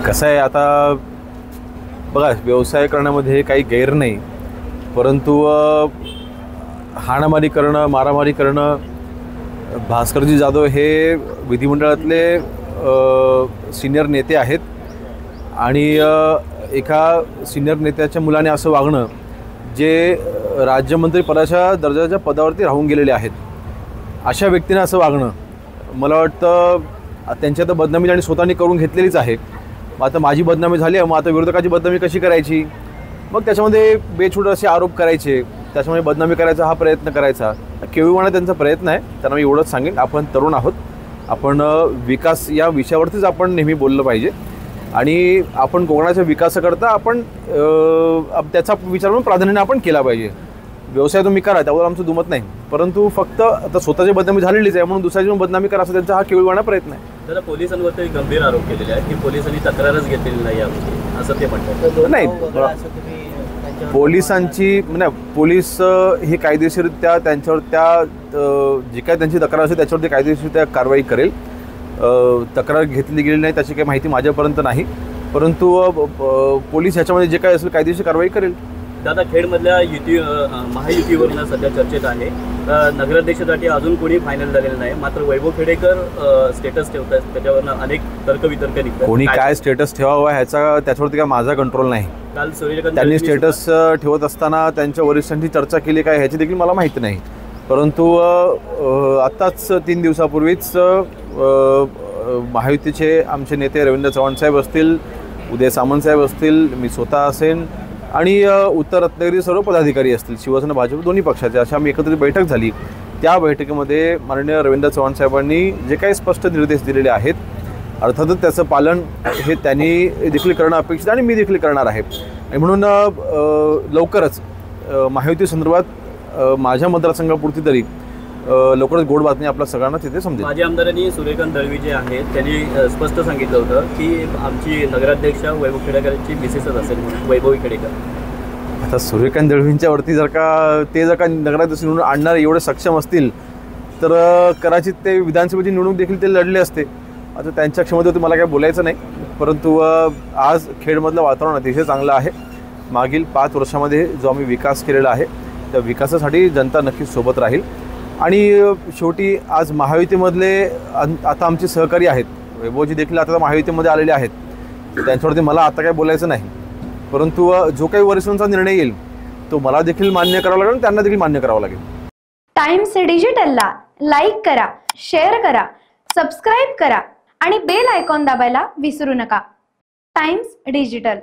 कसं आहे आता बघा, व्यवसाय करण्यामध्ये काही गैर नाही, परंतु हाणामारी करणं, मारामारी करणं, भास्करजी जाधव हे विधिमंडळातले सिनियर नेते आहेत आणि एका सिनियर नेत्याच्या मुलाने असं वागणं जे राज्यमंत्री पदाच्या दर्जाच्या पदावरती राहून गेलेले आहेत, अशा व्यक्तीने असं वागणं मला वाटतं त्यांच्या तर बदनामी आणि स्वतःने करून घेतलेलीच आहे. मग आता माझी बदनामी झाली, मग आता विरोधकाची बदनामी कशी करायची? मग त्याच्यामध्ये बेछूट असे आरोप करायचे, त्याच्यामध्ये बदनामी करायचा हा प्रयत्न करायचा, केविळवाणा त्यांचा प्रयत्न आहे. त्यांना मी एवढंच सांगेन, आपण तरुण आहोत, आपण विकास या विषयावरतीच आपण नेहमी बोललं पाहिजे आणि आपण कोकणाच्या विकासाकरता आपण त्याचा विचार म्हणून प्राधान्याने आपण केला पाहिजे. व्यवसाय तुम्ही करा, त्यावर आमचं दुमत नाही, परंतु फक्त आता स्वतःची बदनामी झालेलीच आहे म्हणून दुसऱ्याची बदनामी करा असं त्यांचा हा केविळवाणा प्रयत्न आहे. त्याला पोलिसांवरती गंभीर आरोप केलेले आहेत की पोलिसांनी तक्रारच घेतलेली नाही यामध्ये, असं ते म्हणतात. नाही, पोलिसांची म्हणजे पोलीस हे कायदेशीररित्या त्यांच्यावर जी काय त्यांची तक्रार असेल त्याच्यावरती कायदेशीररित्या कारवाई करेल. तक्रार घेतली गेली नाही त्याची काही माहिती माझ्यापर्यंत नाही, परंतु पोलीस ह्याच्यामध्ये जे काय असेल कायदेशीर कारवाई करेल. दादा, खेडमधल्या महायुतीवरून सध्या चर्चेत आहे. नगराध्यक्षासाठी अजून कोणी फायनल झालेलं नाही, मात्र वैभव खेडेकर स्टेटस ठेवतात, त्याच्यावरनं अनेक तर्कवितर्क निघतात. कोणी काय स्टेटस ठेवावा त्याच्यावरती काय माझा कंट्रोल नाही. काल सूर्यकांत त्यांनी स्टेटस ठेवत असताना त्यांच्या वरिष्ठांची चर्चा केली काय ह्याची देखील मला माहिती नाही, परंतु आत्ताच 3 दिवसापूर्वीच महायुतीचे आमचे नेते रवींद्र चव्हाण साहेब असतील, उदय सामंत साहेब असतील, मी स्वतः असेन आणि उत्तर रत्नागिरी सर्व पदाधिकारी असतील, शिवसेना भाजप दोन्ही पक्षाचे, अशा आम्ही एकत्रित बैठक झाली. त्या बैठकीमध्ये माननीय रवींद्र चव्हाण साहेबांनी जे काही स्पष्ट निर्देश दिलेले आहेत, अर्थातच त्याचं पालन हे त्यांनी देखील करणं अपेक्षित आणि मी देखील करणार आहे. आणि म्हणून लवकरच महायुती संदर्भात माझ्या मतदारसंघापुरती तरी लवकरच गोड बातमी आपल्या सगळ्यांना तिथे समजेल. माझ्या आमदारांनी सूर्यकांत दळवी जे आहेत त्यांनी स्पष्ट सांगितलं होतं की आमची नगराध्यक्ष वैभव खेडेकरांची मिसेसच असेल म्हणून, वैभवी खेडेकर. आता सूर्यकांत दळवींच्या वरती जर का नगराध्यक्ष निवडून आणणारे एवढे सक्षम असतील तर कदाचित ते विधानसभेची निवडणूक देखील ते लढले असते. आता त्यांच्या क्षमतेवरती मला काय बोलायचं नाही, परंतु आज खेडमधलं वातावरण अतिशय चांगलं आहे. मागील 5 वर्षामध्ये जो आम्ही विकास केलेला आहे त्या विकासासाठी जनता नक्कीच सोबत राहील. आणि शेवटी आज महायुतीमधले आता आमचे सहकारी आहेत, वैभवजी देखील आता महायुतीमध्ये आलेले आहेत, त्यांच्यावरती मला आता काय बोलायचं नाही, परंतु जो काही वरिष्ठांचा निर्णय येईल तो मला देखील मान्य करावा लागेल, त्यांना देखील मान्य करावा लागेल. टाइम्स डिजिटलला लाईक करा, शेअर करा, सबस्क्राईब करा आणि बेल आयकॉन दाबायला विसरू नका. Times digital.